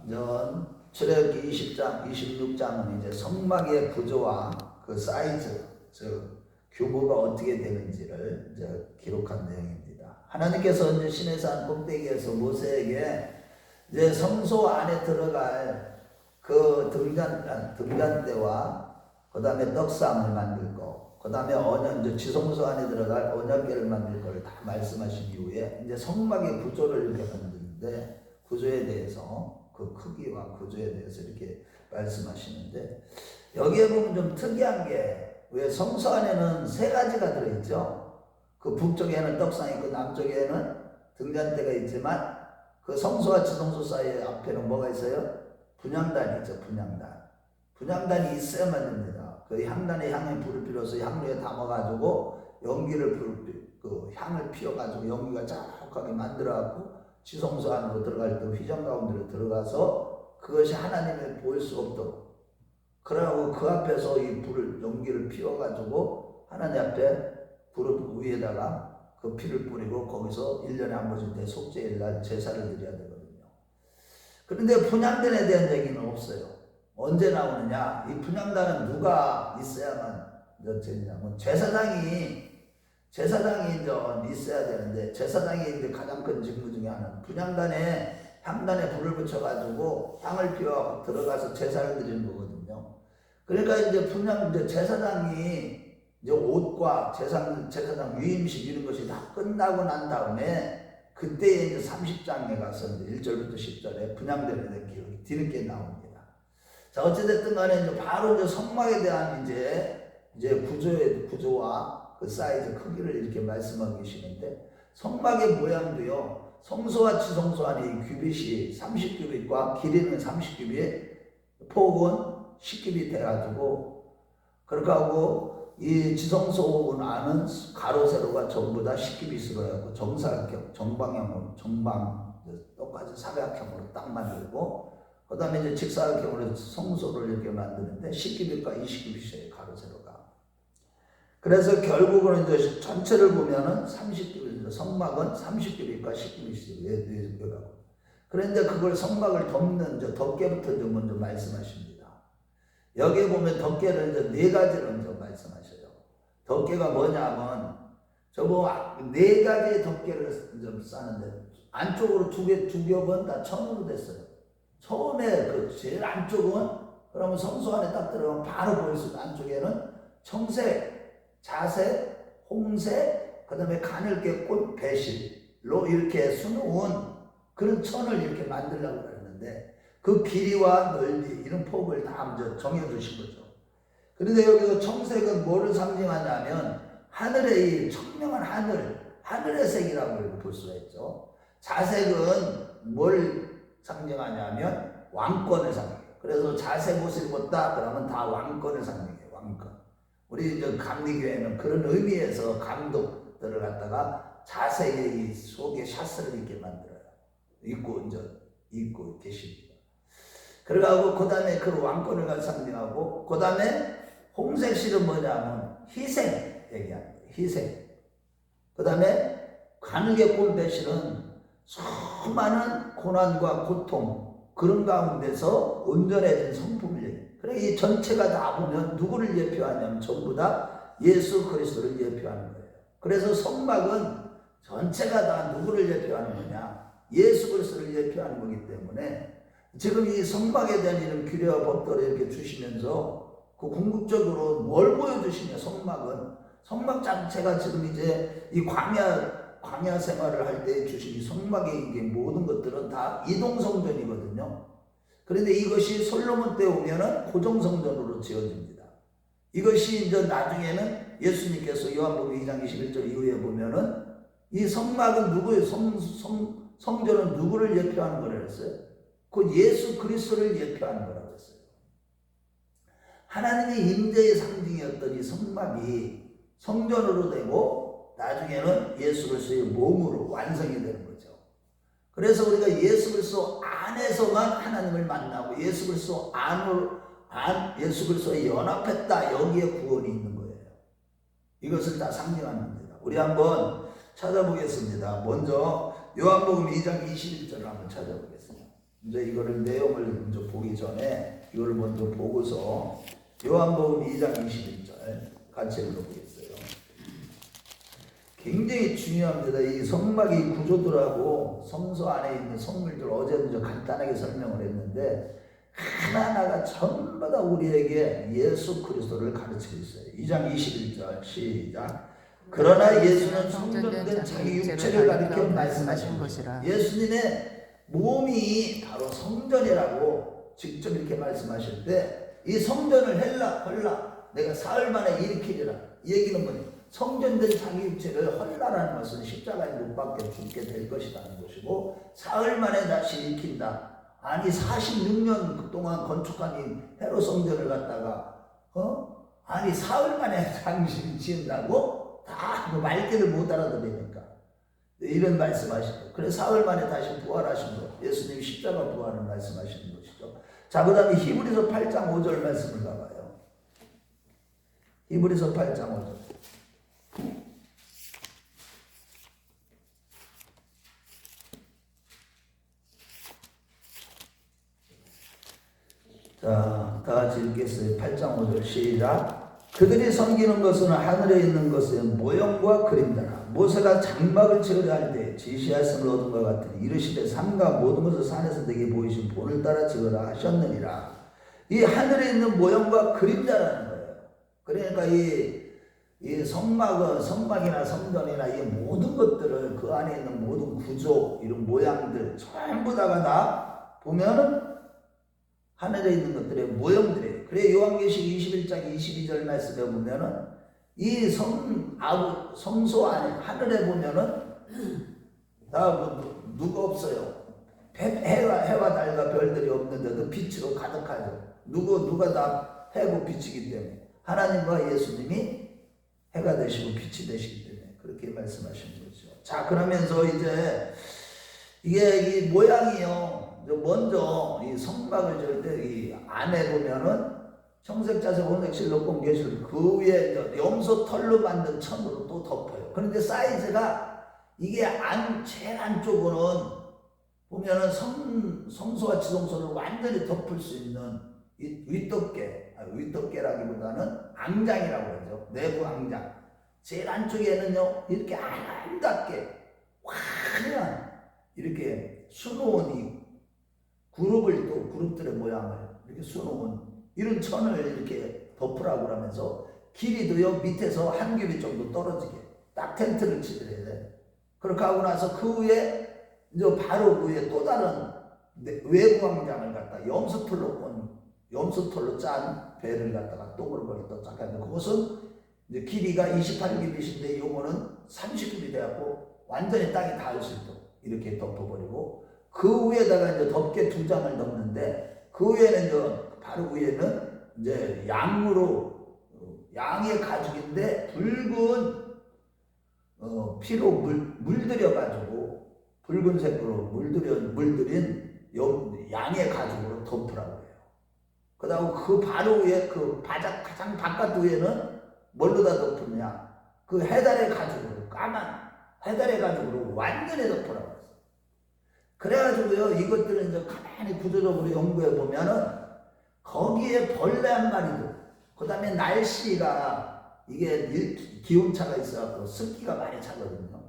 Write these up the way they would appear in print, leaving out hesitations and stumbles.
전 출애굽기 20장, 26장은 이제 성막의 구조와 그 사이즈, 즉 규모가 어떻게 되는지를 이제 기록한 내용입니다. 하나님께서 이제 시내산 꼭대기에서 모세에게 이제 성소 안에 들어갈 그 등잔대와 그 다음에 떡상을 만들 거, 그 다음에 이제 지성소 안에 들어갈 언약궤를 만들 거를 다 말씀하신 이후에 이제 성막의 구조를 이렇게 만드는데, 구조에 대해서 그 크기와 구조에 대해서 이렇게 말씀하시는데, 여기에 보면 좀 특이한 게, 왜 성소 안에는 세 가지가 들어있죠. 그 북쪽에는 떡상이 있고 남쪽에는 등잔대가 있지만 그 성소와 지성소 사이에 앞에는 뭐가 있어요? 분향단이 있죠. 분향단이 있어야만 됩니다. 그 향단에 향에 불을 피워서 향로에 담아가지고 그 향을 피워가지고 연기가 자욱하게 만들어갖고 지성소 안으로 들어갈 때 휘장 가운데로 들어가서 그것이 하나님을 보일 수 없도록, 그러고 그 앞에서 이 연기를 피워가지고 하나님 앞에 불 위에다가 그 피를 뿌리고 거기서 1년에 한 번씩 대속죄일 날 제사를 드려야 되거든요. 그런데 분향단에 대한 얘기는 없어요. 언제 나오느냐? 이 분향단은 누가 있어야만 되느냐면 제사장이 이제 있어야 되는데, 제사장이 이제 가장 큰 직무 중에 하나는 분향단에 향단에 불을 붙여가지고 향을 피워 들어가서 제사를 드리는 거거든요. 그러니까 이제 제사장이 이제 옷과 제사장 위임식 이런 것이 다 끝나고 난 다음에 그때에 이제 30장에 가서 이제 1절부터 10절에 분향되는 기록이 뒤늦게 나옵니다. 자, 어찌됐든 간에 이제 바로 이제 성막에 대한 이제 구조와 그 사이즈 크기를 이렇게 말씀하고 계시는데, 성막의 모양도요, 성소와 지성소 안에 이 규빗이 30규빗과 길이는 30규빗, 폭은 10규빗 돼가지고, 그렇게 하고 이 지성소 안은 가로 세로가 전부 다 10규빗으로 해갖고 정방형으로 똑같이 사각형으로 딱 만들고, 그 다음에 이제 직사각형으로 성소를 이렇게 만드는데 10규빗과 20규빗이에요, 가로 세로가. 그래서 결국은 이제 전체를 보면은 30규빗, 성막은 30규빗과 10규빗이에요. 그런데 그걸 성막을 덮는 덮개부터 먼저 말씀하십니다. 여기에 보면 덮개를 이제 네 가지를 먼저 말씀하셔요. 덮개가 뭐냐면 네 가지의 덮개를 좀 싸는데, 안쪽으로 두 겹은 다 천으로 됐어요. 처음에 그 제일 안쪽은, 그러면 성소 안에 딱 들어가면 바로 보일 수 있는 안쪽에는 청색, 자색, 홍색, 그 다음에 가늘게 꽃 배실로 이렇게 수놓은 그런 천을 이렇게 만들려고 그랬는데, 그 길이와 넓이 이런 폭을 다 정해주신 거죠. 그런데 여기서 청색은 뭐를 상징하냐면 하늘의 청명한 하늘의 색이라고 볼 수가 있죠. 자색은 뭘 상징하냐면 왕권을 상징해요. 그래서 자색 옷을 입었다 그러면 다 왕권을 상징해요. 왕권. 우리 감리교회는 그런 의미에서 감독들을 갖다가 자색의 이 속에 샤스를 입게 만들어요. 입고 계십니다. 그러고 그 다음에 그 왕권을 상징하고, 그 다음에 홍색 실은 뭐냐면 희생 얘기하는 거예요. 희생. 그 다음에 가늘게 꼰 배실은 수많은 고난과 고통 그런 가운데서 온전해진 성품을 얘기해요. 그래, 이 전체가 다 보면 누구를 예표하냐면 전부 다 예수 그리스도를 예표하는 거예요. 그래서 성막은 전체가 다 누구를 예표하는 거냐? 예수 그리스도를 예표하는 거기 때문에 지금 이 성막에 대한 이런 규례와 법도를 이렇게 주시면서 그 궁극적으로 뭘 보여주시냐? 성막 자체가 지금 이제 이 광야 생활을 할 때 주신 이 성막의 이게 모든 것들은 다 이동성전이거든요. 그런데 이것이 솔로몬 때 오면은 고정성전으로 지어집니다. 이것이 이제 나중에는 예수님께서 요한복음 2장 21절 이후에 보면은 이 성막은 누구예요? 성전은 누구를 예표하는 거라 그랬어요? 그 예수 그리스도를 예표하는 거라고 했어요. 하나님의 임재의 상징이었던 이 성막이 성전으로 되고 나중에는 예수 그리스도의 몸으로 완성이 되는 거죠. 그래서 우리가 예수 그리스도 안에서만 하나님을 만나고 예수 그리스도에 연합했다, 여기에 구원이 있는 거예요. 이것을 다 상징하는 겁니다. 우리 한번 찾아보겠습니다. 먼저 요한복음 2장 21절을 한번 찾아보겠습니다. 이제 이거를 내용을 먼저 보기 전에 이걸 먼저 보고서 요한복음 2장 21절 같이 읽어보겠어요. 굉장히 중요합니다. 이 성막이 구조들하고 성소 안에 있는 성물들 어제도 좀 간단하게 설명을 했는데 하나하나가 전부 다 우리에게 예수 그리스도를 가르치고 있어요. 2장 21절 시작. 그러나 예수는 성전된 자기 육체를 가리켜 말씀하신 것이라. 예수님의 몸이 바로 성전이라고 직접 이렇게 말씀하실 때 이 성전을 헐라 내가 사흘 만에 일으키리라. 이 얘기는 뭐냐? 성전된 자기 육체를 헐라라는 것은 십자가에 못 박혀 죽게 될 것이라는 것이고 사흘 만에 다시 일으킨다. 아니 46년 동안 건축한 이 헤롯 성전을 갖다가 아니 사흘 만에 당신이 지은다고? 다 말귀를 못 알아들으니까 이런 말씀하시고 그래서 사흘 만에 다시 부활하신 것 예수님이 십자가 부활을 말씀하시는 것이죠. 자, 그 다음에 히브리서 8장 5절 말씀을 가봐요. 히브리서 8장 5절. 자, 다 같이 읽겠어요. 8장 5절 시작. 그들이 섬기는 것은 하늘에 있는 것의 모형과 그림자라. 모세가 장막을 지으려 할 때 지시하심을 얻은 것 같으니 이르시되 삼가 모든 것을 산에서 내게 보이신 본을 따라 지으라 하셨느니라. 이 하늘에 있는 모형과 그림자라는 거예요. 그러니까 이 성막이나 성전이나 이 모든 것들을 그 안에 있는 모든 구조 이런 모양들 전부 다가 다 보면은 하늘에 있는 것들의 모형들이에요. 그래 요한계시록 21장 22절 말씀에 보면은 이 성소 안에 하늘에 보면은 다 누가 없어요. 해와 달과 별들이 없는데도 빛으로 가득하죠. 누가 다 해고 빛이기 때문에 하나님과 예수님이 해가 되시고 빛이 되시기 때문에 그렇게 말씀하시는 거죠. 자, 그러면서 이제 이게 이 모양이요. 먼저 이 성막을 지을 때 이 안에 보면은 청색자색 혼색실로 공개실 그 위에 염소 털로 만든 천으로 또 덮어요. 그런데 사이즈가 이게 제일 안쪽으로는 보면은 성소와 지성소를 완전히 덮을 수 있는 이 윗덮개라기보다는 앙장이라고 하죠. 내부 앙장. 제일 안쪽에는요 이렇게 아름답게 화려한 이렇게 수놓은 이 그룹들의 모양을 이렇게 수놓은 이런 천을 이렇게 덮으라고 하면서 길이도요 밑에서 한 규빗 정도 떨어지게 딱 텐트를 치더래야 돼. 그렇게 하고 나서 그 위에 이제 바로 그 위에 또 다른 외부 앙장을 갖다 염소털로 짠 배를 갖다가 동글동글 또 짝하는데 그것은 이제 길이가 28규빗인데 요거는 30규빗이 돼갖고 완전히 땅에 닿을 수 있도록 이렇게 덮어버리고 그 위에다가 이제 덮개 2장을 넣는데 그 위에는 이제 바로 위에는 이제 양의 가죽인데 붉은 피로 물들여가지고 붉은색으로 물들인 양의 가죽으로 덮으라고 해요. 그 다음 그 바로 위에 가장 바깥 위에는 뭘로 다 덮으냐? 그 해달의 가죽으로 까만 해달의 가죽으로 완전히 덮으라고 했어요. 그래가지고요 이것들은 이제 가만히 구조적으로 연구해 보면은 거기에 벌레 한 마리도 그 다음에 날씨가 이게 기온차가 있어갖고 습기가 많이 차거든요.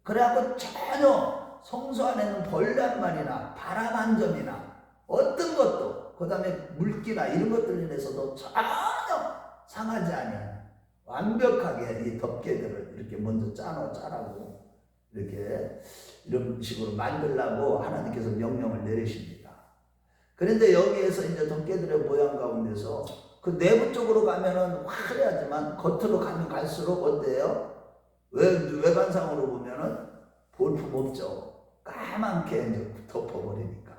그래갖고 전혀 성소 안에는 벌레 한 마리나 바람 한 점이나 어떤 것도 그 다음에 물기나 이런 것들로 인해서도 전혀 상하지 아니하는 완벽하게 이 덮개들을 이렇게 먼저 짜라고 이런 식으로 만들라고 하나님께서 명령을 내리십니다. 그런데 여기에서 이제 덮개들의 모양 가운데서 그 내부 쪽으로 가면은 화려하지만 겉으로 가면 갈수록 어때요? 외관상으로 보면은 볼품 없죠. 까맣게 이제 덮어버리니까.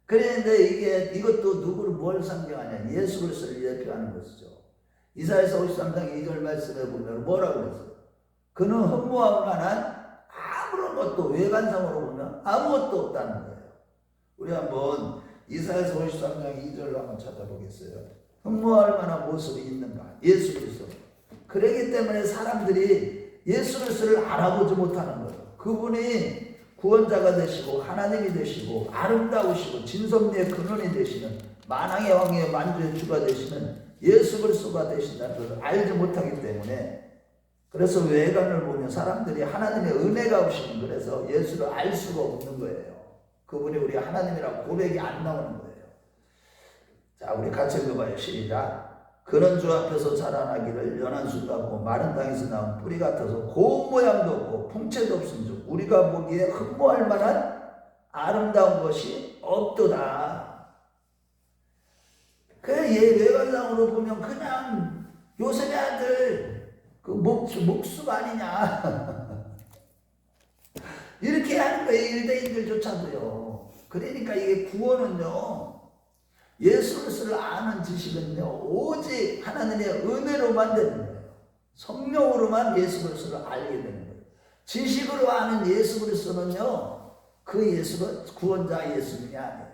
그런데 이것도 누구를 뭘 상징하냐? 예수 그리스도를 대표하는 것이죠. 이사야서 53장 2절 말씀에 보면 뭐라고 그랬어요? 그는 흠모할 만한 아무런 것도 외관상으로 보면 아무것도 없다는 거예요. 우리 한번 이사야서 53장 2절로 한번 찾아보겠어요. 흠모할 만한 모습이 있는가? 예수 그리스도. 그러기 때문에 사람들이 예수 그리스도를 알아보지 못하는 거예요. 그분이 구원자가 되시고 하나님이 되시고 아름다우시고 진섭리의 근원이 되시는 만왕의 왕의 만주의 주가 되시는 예수 그리스도가 되신다는 것을 알지 못하기 때문에, 그래서 외관을 보면 사람들이 하나님의 은혜가 없이는 그래서 예수를 알 수가 없는 거예요. 그분이 우리 하나님이라고 고백이 안 나오는 거예요. 자, 우리 같이 읽어봐요. 시작. 그는 주 앞에서 자라나기를 연한 숲도 없고 마른 땅에서 나온 뿌리 같아서 고운 모양도 없고 풍채도 없은즉 우리가 보기에 흠모할 만한 아름다운 것이 없도다. 그래, 얘 외관상으로 보면 그냥 요셉의 아들 그 목수 아니냐 이렇게 하는 거예요. 유대인들조차도요. 그러니까 이게 구원은요, 예수 그리스도를 아는 지식은요 오직 하나님의 은혜로만 되는 거예요. 성령으로만 예수 그리스도를 알게 되는 거예요. 지식으로 아는 예수 그리스도는요 그 예수가 구원자 예수님이 아니에요.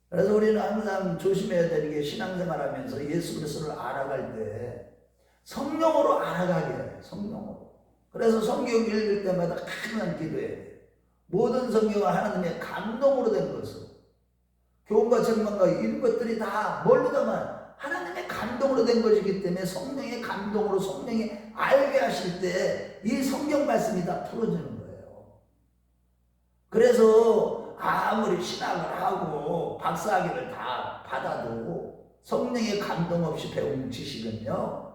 그래서 우리는 항상 조심해야 되는 게 신앙생활하면서 예수 그리스도를 알아갈 때 성령으로 알아가게 해요. 성령으로. 그래서 성경 읽을 때마다 항상 기도해야 돼요. 모든 성경은 하나님의 감동으로 된 것을, 교훈과 책망과 이런 것들이 다 뭘로다만 하나님의 감동으로 된 것이기 때문에 성령의 감동으로 성령이 알게 하실 때 이 성경 말씀이 다 풀어지는 거예요. 그래서 아무리 신학을 하고 박사학위를 다 받아도 성령의 감동 없이 배운 지식은요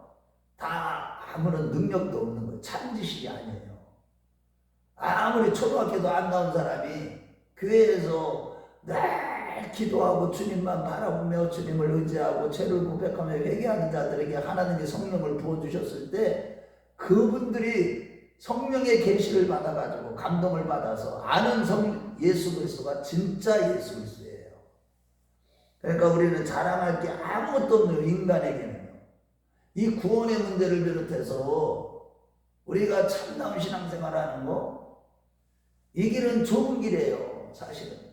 다 아무런 능력도 없는 거예요. 참 지식이 아니에요. 아무리 초등학교도 안 나온 사람이 교회에서 늘 기도하고 주님만 바라보며 주님을 의지하고 죄를 고백하며 회개하는 자들에게 하나님의 성령을 부어주셨을 때 그분들이 성령의 계시를 받아가지고 감동을 받아서 아는 예수 그리스도가 진짜 예수 그리스도예요. 그러니까 우리는 자랑할 게 아무것도 없는 인간에게는 이 구원의 문제를 비롯해서 우리가 참다운 신앙생활하는 거, 이 길은 좁은 길이에요. 사실은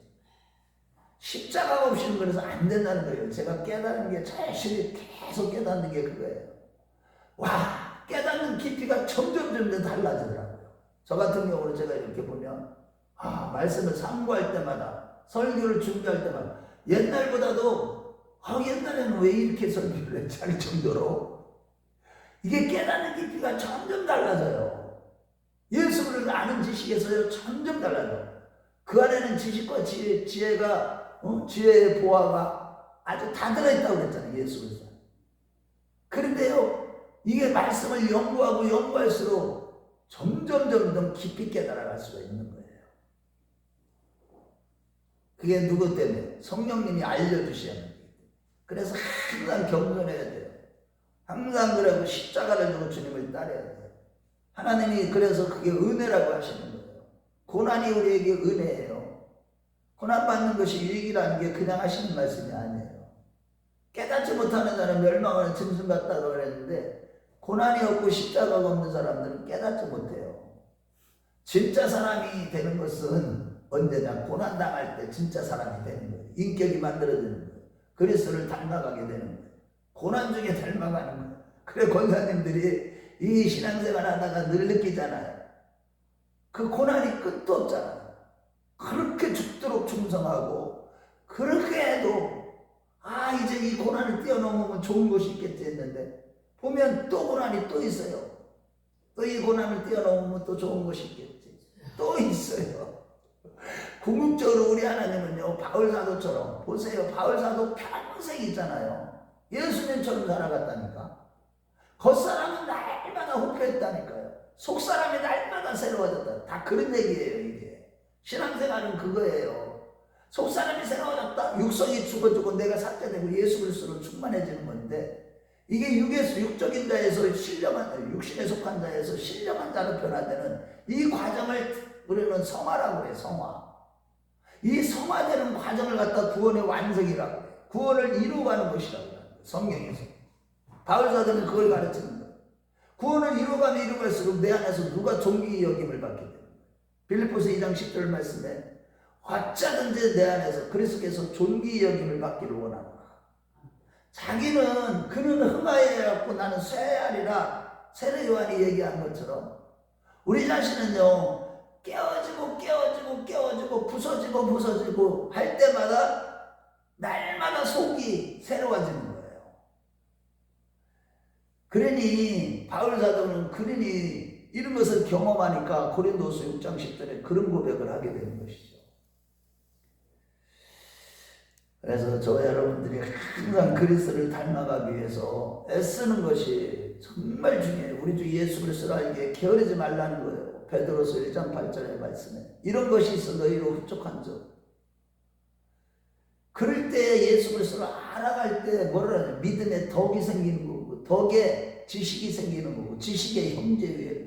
십자가가 없이는 그래서 안 된다는 거예요. 제가 깨달은 게 자신이 계속 깨닫는 게 그거예요. 와, 깨닫는 깊이가 점점 달라지더라고요. 저 같은 경우는 제가 이렇게 보면 말씀을 상고할 때마다, 설교를 준비할 때마다 옛날보다도 옛날에는 왜 이렇게 설교를 했지 할 정도로 이게 깨닫는 깊이가 점점 달라져요. 예수를 아는 지식에서요 점점 달라져요. 그 안에는 지식과 지혜가 지혜의 보화가 아주 다 들어있다고 그랬잖아요. 예수 그리스도. 그런데요 이게 말씀을 연구하고 연구할수록 점점 깊이 깨달아갈 수가 있는 거예요. 그게 누구 때문에? 성령님이 알려주셔야 합니다. 그래서 항상 겸손해야 돼요. 항상 그래도 십자가를 지고 주님을 따라야 돼요. 하나님이 그래서 그게 은혜라고 하시는 거예요. 고난이 우리에게 은혜예요. 고난 받는 것이 유익이라는 게 그냥 하시는 말씀이 아니에요. 깨닫지 못하는 자는 멸망하는 짐승 같다고 그랬는데 고난이 없고 십자가가 없는 사람들은 깨닫지 못해요. 진짜 사람이 되는 것은 언제냐? 고난당할 때 진짜 사람이 되는 거예요. 인격이 만들어지는 거예요. 그리스도를 닮아가게 되는 거예요. 고난 중에 닮아가는 거예요. 그래 권사님들이 이 신앙생활 하다가 늘 느끼잖아요. 그 고난이 끝도 없잖아요. 그렇게 죽도록 충성하고 그렇게 해도 이제 이 고난을 뛰어넘으면 좋은 것이 있겠지 했는데 보면 또 고난이 또 있어요. 또 이 고난을 뛰어넘으면 또 좋은 것이 있겠지. 또 있어요. 궁극적으로 우리 하나님은요 바울사도처럼 보세요. 바울사도 평생 있잖아요. 예수님처럼 살아갔다니까. 겉사람은 날마다 호표했다니까요. 속사람이 날마다 새로워졌다. 다 그런 얘기예요. 이게 신앙생활은 그거예요. 속사람이 새로워졌다. 육성이 죽어지고 내가 삭제되고 예수 그리스도로 충만해지는 건데 이게 육적인 자에서 신령한, 육신에 속한 자에서 신령한 자로 변화되는 이 과정을 우리는 성화라고 해요. 성화. 이 성화되는 과정을 갖다 구원의 완성이라고 해요. 구원을 이루어가는 것이라고 해요. 성경에서. 바울사도는 그걸 가르치는 거예요. 구원을 이루어가면 이루갈수록 내 안에서 누가 존귀 여김을 받게 돼요. 빌립보서 2장 10절 말씀에 어쩌든지 내 안에서 그리스도께서 존귀 여김을 받기를 원하노라. 자기는 그는 흥하여갖고 나는 쇠하리라 세례 요한이 얘기한 것처럼 우리 자신은요 깨어지고 부서지고 할 때마다 날마다 속이 새로워지는 거예요. 그러니 바울 사도는 이런 것을 경험하니까 고린도서 6장 10절에 그런 고백을 하게 되는 것이죠. 그래서 저와 여러분들이 항상 그리스도를 닮아가기 위해서 애쓰는 것이 정말 중요해요. 우리 주 예수 그리스도를 알기에 게으르지 말라는 거예요. 베드로서 1장 8절의 말씀에 이런 것이 있어 너희로 흡족한 점. 그럴 때 예수 그리스도를 알아갈 때 뭐라 하냐, 믿음의 덕이 생기는 거고, 덕에 지식이 생기는 거고, 지식의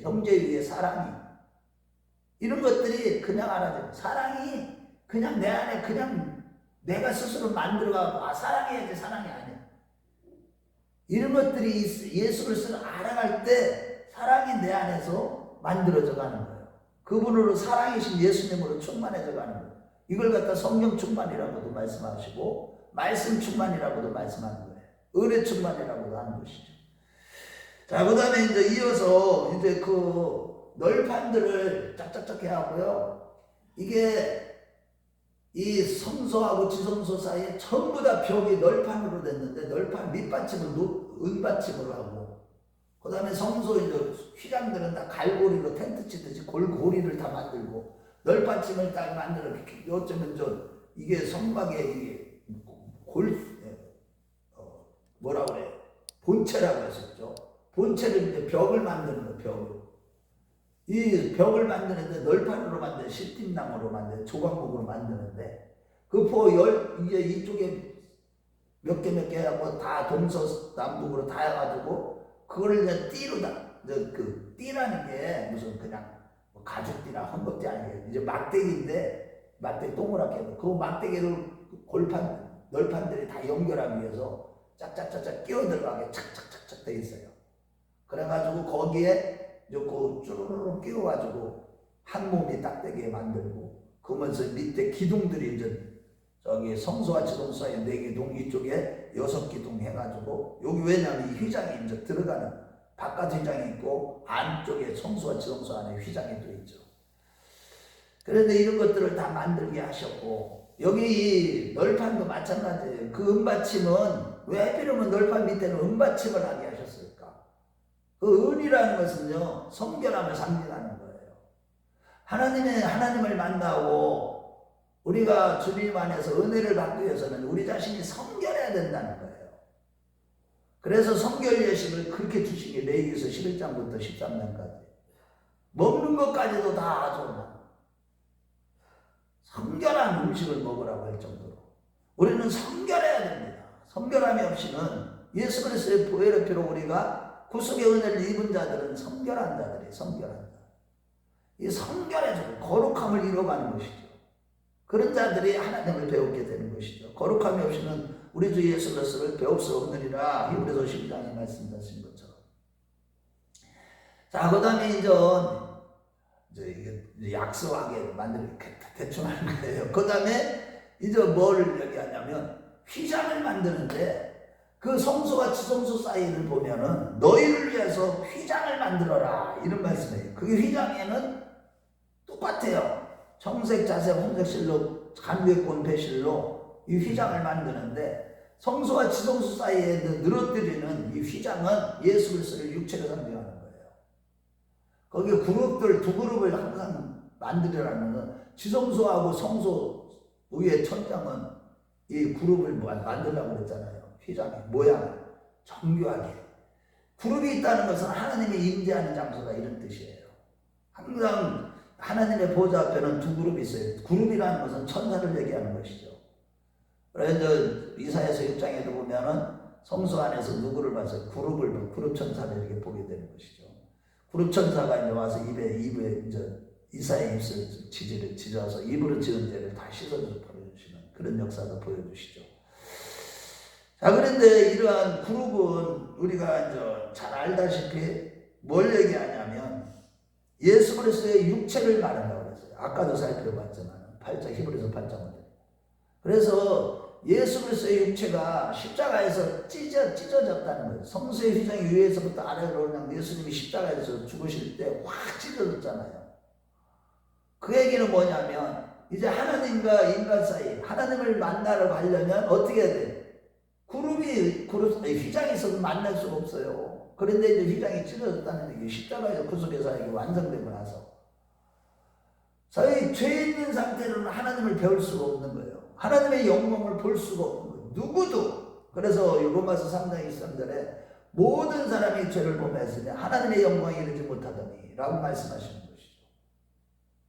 형제 위에 사랑이, 이런 것들이 그냥 알아져요. 사랑이 그냥 내 안에 그냥 내가 스스로 만들어가고 사랑해야지, 사랑이 아니야. 이런 것들이 예수 그리스도를 알아갈 때 사랑이 내 안에서 만들어져 가는 거예요. 그분으로 사랑이신 예수님으로 충만해져 가는 거예요. 이걸 갖다 성령 충만이라고도 말씀하시고 말씀 충만이라고도 말씀하는 거예요. 은혜 충만이라고도 하는 것이죠. 자, 그 다음에 이제 이어서 이제 그 널판들을 짝짝짝 해하고요. 이게 이 성소하고 지성소 사이에 전부 다 벽이 널판으로 됐는데, 널판 밑받침을 은받침으로 하고, 그 다음에 성소 이제 휘장들은 다 갈고리로 텐트 치듯이 골고리를 다 만들고, 널받침을 딱 만들어. 어쩌면 이게 성막에 이게 뭐라 그래? 본체라고 했었죠. 본체를 이제 벽을 만드는 거예요, 벽을. 이 벽을 만드는데 널판으로 만든 실팀나무로 만든 조각목으로 만드는데, 이제 이쪽에 몇 개 하고 다 동서남북으로 다 해가지고 그거를 이제 그 띠라는 게 무슨 그냥 가죽띠나 헝겊띠 아니에요. 이제 막대기인데, 막대기 동그랗게 그 막대기를 널판들이 다 연결하기 위해서 짝짝짝짝 끼어 들어가게 착착착착 돼 있어요. 그래가지고 거기에 그 쭈루루루 끼워가지고 한 몸이 딱 되게 만들고, 그러면서 밑에 기둥들이 이제 저기 성소와 지성소 사이에 4기둥, 이쪽에 6기둥 해가지고, 여기 왜냐면 이 휘장이 이제 들어가는 바깥 휘장이 있고 안쪽에 성소와 지성소 안에 휘장이 또 있죠. 그런데 이런 것들을 다 만들게 하셨고, 여기 이 널판도 마찬가지예요. 그 은받침은 왜 하필이면 널판 밑에는 은받침을 하게 하셨을까? 그 은이라는 것은요, 성결함을 상징하는 거예요. 하나님을 만나고 우리가 주님 안에서 은혜를 받기 위해서는 우리 자신이 성결해야 된다는 거예요. 그래서 성결 예식을 그렇게 주신 게 레위기서 11장부터 13장까지. 먹는 것까지도 다 아주 성결한 음식을 먹으라고 할 정도로 우리는 성결해야 됩니다. 성결함이 없이는 예수 그리스도의 보혈의 피로 우리가 구속의 은혜를 입은 자들은 성결한 자들이 성결한 자. 이 성결해지고 거룩함을 이뤄가는 것이죠. 그런 자들이 하나님을 배우게 되는 것이죠. 거룩함이 없이는 우리 주 예수 그리스도를 배울 수 없느니라, 히브리서 12장에 말씀하신 것처럼. 자, 그 다음에 이제 이게 약소하게 만들고 대충 하는 거예요. 그 다음에 이제 뭘 얘기하냐면 휘장을 만드는데, 그 성소와 지성소 사이를 보면은 너희를 위해서 휘장을 만들어라, 이런 말씀이에요. 그 휘장에는 똑같아요. 청색, 자색, 홍색 실로, 간괴권 배실로 이 휘장을 만드는데, 성소와 지성소 사이에 늘어뜨리는 이 휘장은 예수 그리스도의 육체를 상징하는 거예요. 거기 그룹들 두 그룹을 항상 만들으라는 건, 지성소하고 성소 위에 천장은 이 그룹을 만들라고 그랬잖아요. 휘장의 모양 정교하게. 그룹이 있다는 것은 하나님이 임재하는 장소다, 이런 뜻이에요. 항상 하나님의 보좌 앞에는 두 그룹이 있어요. 그룹이라는 것은 천사를 얘기하는 것이죠. 그래서 이사야서 6장에도 보면은 성소 안에서 누구를 봐서 그룹 천사를 이렇게 보게 되는 것이죠. 그룹 천사가 이제 와서 입에 이제 이사야의 입술 찢어서 입으로 지은 죄를 다 씻어줘서 버려주시는 그런 역사도 보여주시죠. 자, 그런데 이러한 그룹은 우리가 이제 잘 알다시피 뭘 얘기하냐면 예수 그리스도의 육체를 말한다고 그랬어요. 아까도 살펴봤지만 히브리서 8장을. 그래서 예수 그리스도의 육체가 십자가에서 찢어졌다는 거예요. 성소의 휘장이 위에서부터 아래로 그냥 예수님이 십자가에서 죽으실 때 확 찢어졌잖아요. 그 얘기는 뭐냐면 이제 하나님과 인간 사이 하나님을 만나러 가려면 어떻게 해야 돼? 휘장이 있어도 만날 수가 없어요. 그런데 이제 휘장이 찢어졌다는 얘기, 십자가에서 구속의 사역이 완성되고 나서 저희 죄 있는 상태로는 하나님을 배울 수가 없는 거예요. 하나님의 영광을 볼 수가 없는 거예요. 누구도. 그래서 로마서 3장 23절에 모든 사람이 죄를 범하였으니 하나님의 영광에 이르지 못하더니 라고 말씀하시는 것이죠.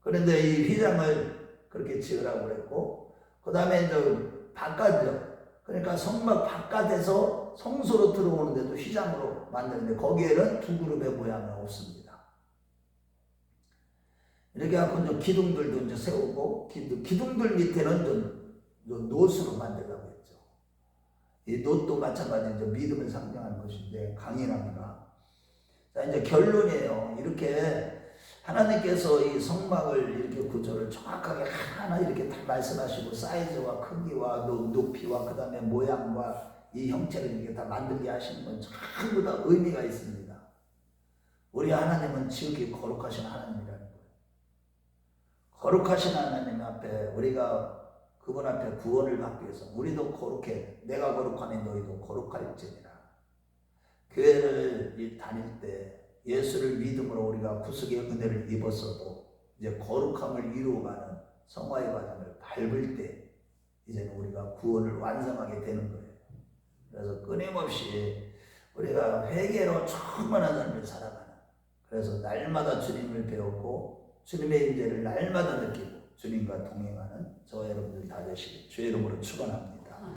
그런데 이 휘장을 그렇게 지으라고 그랬고, 그 다음에 이제 바깥이요. 그러니까 성막 바깥에서 성소로 들어오는데도 휘장으로 만드는데 거기에는 두 그룹의 모양은 없습니다. 이렇게 하고 이제 기둥들도 이제 세우고, 기둥들 밑에는 좀 노수로 만들려고 했죠. 이 노도 마찬가지 이제 믿음을 상징하는 것인데 강인함이가. 자, 이제 결론이에요. 이렇게 하나님께서 이 성막을 이렇게 구조를 정확하게 하나 이렇게 다 말씀하시고 사이즈와 크기와 높이와 그 다음에 모양과 이 형체를 이렇게 다 만들게 하시는 건 전부 다 의미가 있습니다. 우리 하나님은 지극히 거룩하신 하나님이라는 거예요. 거룩하신 하나님 앞에 우리가 그분 앞에 구원을 받기 위해서 우리도 거룩해. 내가 거룩하니 너희도 거룩할지니라. 교회를 다닐 때 예수를 믿음으로 우리가 구속의 은혜를 입었어도 이제 거룩함을 이루어가는 성화의 과정을 밟을 때 이제는 우리가 구원을 완성하게 되는 거예요. 그래서 끊임없이 우리가 회개로 충만한 삶을 살아가는, 그래서 날마다 주님을 배웠고 주님의 임재를 날마다 느끼고 주님과 동행하는 저와 여러분들 다 되시길 주의 이름으로 축원합니다.